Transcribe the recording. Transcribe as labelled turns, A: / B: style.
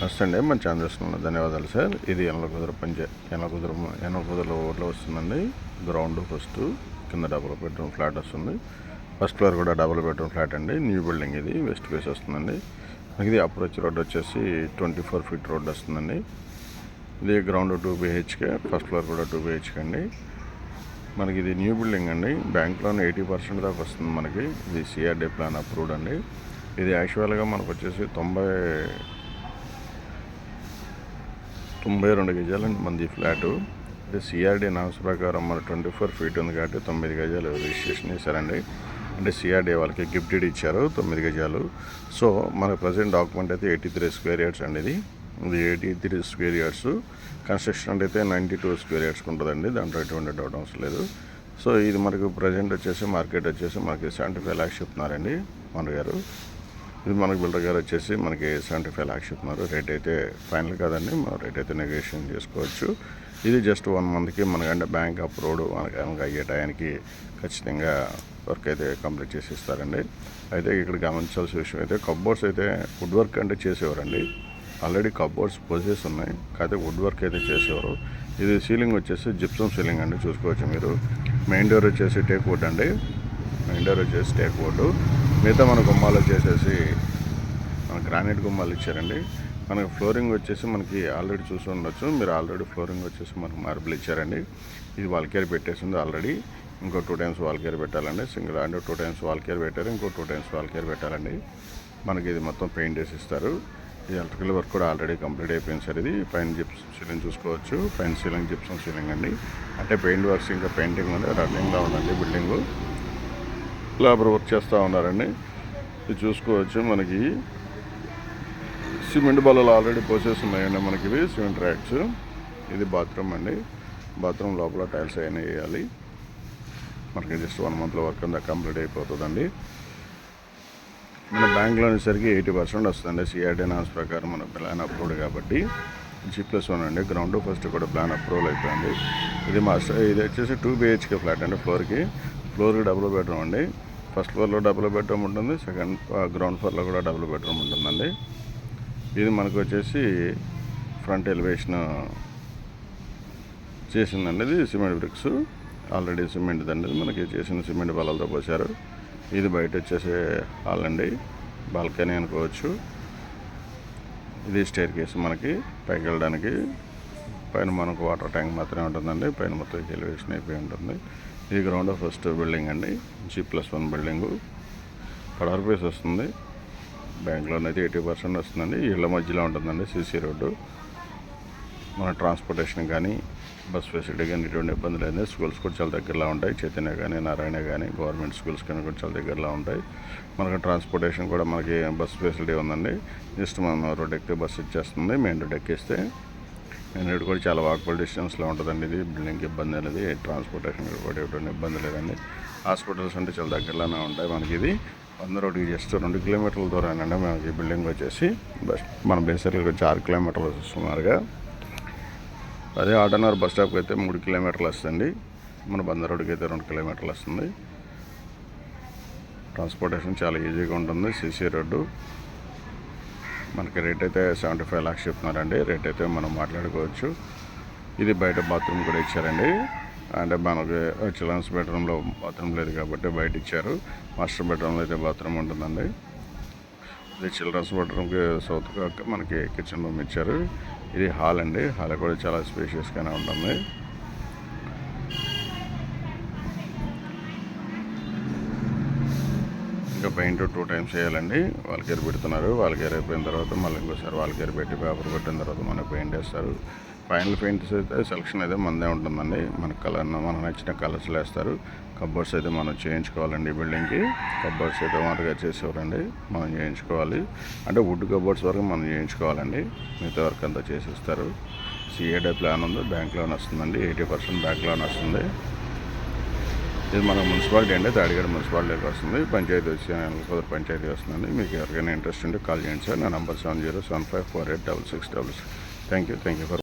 A: నమస్తే అండి. మన ఛానల్ చూస్తున్న ధన్యవాదాలు సార్. ఇది యనకుదురు రోడ్లో వస్తుందండి. గ్రౌండ్ ఫస్ట్ కింద డబుల్ బెడ్రూమ్ ఫ్లాట్ వస్తుంది. ఫస్ట్ ఫ్లోర్ కూడా డబుల్ బెడ్రూమ్ ఫ్లాట్ అండి. న్యూ బిల్డింగ్ ఇది. వెస్ట్ ఫేస్ వస్తుందండి. ఇది అప్రోచ్ రోడ్ వచ్చేసి 24 ఫీట్ రోడ్ వస్తుందండి. ఇది గ్రౌండ్ 2 BHK, ఫస్ట్ ఫ్లోర్ కూడా 2 BHK అండి. మనకి ఇది న్యూ బిల్డింగ్ అండి. బ్యాంక్ లోన్ 80% దాకా వస్తుంది మనకి. ఇది CRD ప్లాన్ అప్రూవ్డ్ అండి. ఇది యాక్చువల్గా మనకు వచ్చేసి 92 గజాలండి మంది ఫ్లాటు. ఇది CRD నామ్స్ ప్రకారం మన 24 ఫీట్ ఉంది కాబట్టి 9 గజాలు రిజిస్ట్రేషన్ చేశారండి. అంటే CRD వాళ్ళకి గిఫ్టెడ్ ఇచ్చారు 9 గజాలు. సో మన ప్రజెంట్ డాక్యుమెంట్ అయితే 83 స్క్వేర్ యార్డ్స్ అండి. ఇది 83 స్క్వేర్ యార్డ్స్. కన్స్ట్రక్షన్ అయితే 92 స్క్వేర్ యార్డ్స్కి ఉంటుందండి. దాంట్లో ఎటువంటి డౌట్ అవసరం లేదు. సో ఇది మనకు ప్రజెంట్ వచ్చేసి మార్కెట్ వచ్చేసి మనకి 75 lakhs చెప్తున్నారండి మన గారు. ఇది మనకి బిల్డర్ గారు వచ్చేసి మనకి 75 lakhs చెప్తున్నారు. రేట్ అయితే ఫైనల్ కాదండి, మన రేట్ అయితే నెగోషియేషన్ చేసుకోవచ్చు. ఇది జస్ట్ 1 monthకి మనకంటే బ్యాంక్ అప్రూవ్డ్ మనకి అయ్యే టయానికి ఖచ్చితంగా వర్క్ అయితే కంప్లీట్ చేసి ఇస్తారండి. అయితే ఇక్కడ గమనించాల్సిన విషయం అయితే కబ్బోర్డ్స్ అయితే వుడ్ వర్క్ అంటే చేసేవారండి. ఆల్రెడీ కబ్బోర్డ్స్ పోసేసి ఉన్నాయి, కాకపోతే వుడ్ వర్క్ అయితే చేసేవారు. ఇది సీలింగ్ వచ్చేసి జిప్సమ్ సీలింగ్ అండి, చూసుకోవచ్చు మీరు. మెయిన్ డోర్ వచ్చేసి టేక్ వుడ్ అండి. మెయిన్ డోర్ వచ్చేసి టేక్ వుడ్. మిగతా మన గుమ్మాలు వచ్చేసేసి మన గ్రానైట్ గుమ్మాలు ఇచ్చారండి. మనకి ఫ్లోరింగ్ వచ్చేసి మనకి ఆల్రెడీ చూసి ఉండొచ్చు మీరు. ఆల్రెడీ ఫ్లోరింగ్ వచ్చేసి మనకు మార్బుల్ ఇచ్చారండి. ఇది వాల్ కేర్ పెట్టేసింది ఆల్రెడీ. ఇంకో 2 times వాల్ కేర్ పెట్టాలండి. సింగిల్ అంటే 2 times వాల్ కేర్ పెట్టారు. ఇంకో 2 times వాల్ కేర్ పెట్టాలండి. మనకి ఇది మొత్తం పెయింట్ వేసి ఇస్తారు. ఇది ఎలక్ట్రికల్ వర్క్ కూడా ఆల్రెడీ కంప్లీట్ అయిపోయింది సార్. ఇది పైన జిప్సమ్ సీలింగ్ చూసుకోవచ్చు. పైన సీలింగ్ జిప్సమ్ సీలింగ్ అండి. అంటే పెయింట్ వర్క్స్ ఇంకా పెయింటింగ్ ఉంది, రన్నింగ్లో ఉందండి బిల్డింగు. లేబర్ వర్క్ చేస్తూ ఉన్నారండి. ఇది చూసుకోవచ్చు. మనకి సిమెంట్ బల్లలు ఆల్రెడీ పోసేసి ఉన్నాయండి మనకి. ఇవి సిమెంట్ ర్యాక్స్. ఇది బాత్రూమ్ అండి. బాత్రూమ్ లోపల టైల్స్ అయినా వేయాలి. మనకి జస్ట్ 1 monthలో వర్క్ అంతా కంప్లీట్ అయిపోతుందండి. మన బ్యాంక్లో వచ్చేసరికి 80% వస్తుందండి. CRD నామ్స్ ప్రకారం మన ప్లాన్ అప్రూవ్డ్ కాబట్టి. G+1 అండి. గ్రౌండ్ ఫస్ట్ కూడా ప్లాన్ అప్రూవల్ అయిపోయింది. ఇది ఇది వచ్చేసి 2 BHK ఫ్లాట్ అండి. ఫ్లోర్కి డబుల్ బెడ్రూమ్ అండి. ఫస్ట్ ఫ్లోర్లో డబుల్ బెడ్రూమ్ ఉంటుంది. గ్రౌండ్ ఫ్లోర్లో కూడా డబుల్ బెడ్రూమ్ ఉంటుందండి. ఇది మనకు వచ్చేసి ఫ్రంట్ ఎలివేషన్ చేసిందండి. ఇది సిమెంట్ బ్రిక్స్ ఆల్రెడీ సిమెంట్ దండి మనకి చేసిన సిమెంట్ బల్లలతో పోసారు. ఇది బయట వచ్చేసి హాల్ అండి, బాల్కనీ అనుకోవచ్చు. ఇది స్టైర్ కేసు మనకి పైకి వెళ్ళడానికి. పైన మనకు వాటర్ ట్యాంక్ మాత్రమే ఉంటుందండి. పైన మొత్తం ఎలివేషన్ అయిపోయి ఉంటుంది. ఇది గ్రౌండ్ ఫస్ట్ బిల్డింగ్ అండి. G+1 building. పడవర్ పేస్ వస్తుంది. బ్యాంక్లోనే అయితే 80% వస్తుందండి. ఇళ్ళ మధ్యలో ఉంటుందండి. CC road. మన ట్రాన్స్పోర్టేషన్ కానీ బస్ ఫెసిలిటీ కానీ ఎటువంటి ఇబ్బంది లేదు. స్కూల్స్ కూడా చాలా దగ్గరలో ఉంటాయి. చైతన్య కానీ నారాయణ కానీ గవర్నమెంట్ స్కూల్స్ కానీ కూడా చాలా దగ్గరలో ఉంటాయి. మనకు ట్రాన్స్పోర్టేషన్ కూడా మనకి బస్ ఫెసిలిటీ ఉందండి. జస్ట్ మనం రోడ్ ఎక్కితే బస్సు ఇచ్చేస్తుంది. మెయిన్ రోడ్ ఎక్కిస్తే మెయిన్ రోడ్ కూడా చాలా వాకబుల్ డిస్టెన్స్లో ఉంటుందండి. ఇది బిల్డింగ్కి ఇబ్బంది అనేది, ట్రాన్స్పోర్టేషన్ కూడా ఎటువంటి ఇబ్బంది లేదండి. హాస్పిటల్స్ అంటే చాలా దగ్గరలోనే ఉంటాయి మనకి. ఇది 100 రోడ్డుకి జస్ట్ 2 kilometerల దూరానండి మనకి ఈ బిల్డింగ్ వచ్చేసి. మన బేసర్కి వచ్చి 6 kilometers సుమారుగా. అదే ఆటోనగర్ బస్ స్టాప్కి అయితే 3 kilometers వస్తుంది. మన బందర్ రోడ్డుకి అయితే 2 kilometers వస్తుంది. ట్రాన్స్పోర్టేషన్ చాలా ఈజీగా ఉంటుంది. CC road. మనకి రేట్ అయితే 75 lakhs చెప్తున్నారండి. రేట్ అయితే మనం మాట్లాడుకోవచ్చు. ఇది బయట బాత్రూమ్ కూడా ఇచ్చారండి. అంటే మనకి చిల్డ్రన్స్ బెడ్రూమ్లో బాత్రూమ్ లేదు కాబట్టి బయట ఇచ్చారు. మాస్టర్ బెడ్రూమ్లో అయితే బాత్రూమ్ ఉంటుందండి. ఇది చిల్డ్రన్స్ బెడ్రూమ్కి సౌత్గా మనకి కిచెన్ రూమ్ ఇచ్చారు. ఇది హాల్ అండి. హాల్ కూడా చాలా స్పేషియస్గానే ఉంటుంది. ఇంకా పెయింట్ 2 times వేయాలండి. వాల్ కేర్ పెడుతున్నారు. వాల్ కేర్ అయిపోయిన తర్వాత మళ్ళీ ఇంకోసారి వాల్ కేర్ పెట్టి పేపర్ పెట్టిన తర్వాత మనకి పెయింట్ వేస్తారు. ఫైనల్ పెయింట్స్ అయితే సెలక్షన్ అయితే మనదే ఉంటుందండి. మనకు మనకు నచ్చిన కలర్స్లో వేస్తారు. కబ్బోర్డ్స్ అయితే మనం చేయించుకోవాలండి. బిల్డింగ్కి కబ్బోర్డ్స్ అయితే మాటగా చేసేవారండి, మనం చేయించుకోవాలి. అంటే వుడ్ కబ్బోర్డ్స్ వరకు మనం చేయించుకోవాలండి. మిగతా వర్క్ అంతా చేసిస్తారు. CRD ప్లాన్ ఉంది. బ్యాంక్ లోన్ వస్తుందండి. 80% బ్యాంక్ లోన్ వస్తుంది. ఇది మన మున్సిపాలిటీ అండి. తాడిగడ మున్సిపాలిటీకి వస్తుంది. పంచాయతీ వచ్చి యనకుదురు పంచాయతీ వస్తుందండి. మీకు ఎవరికైనా ఇంట్రెస్ట్ ఉంటే కాల్ చేయండి సార్. నా నంబర్ 7075486666. Thank you for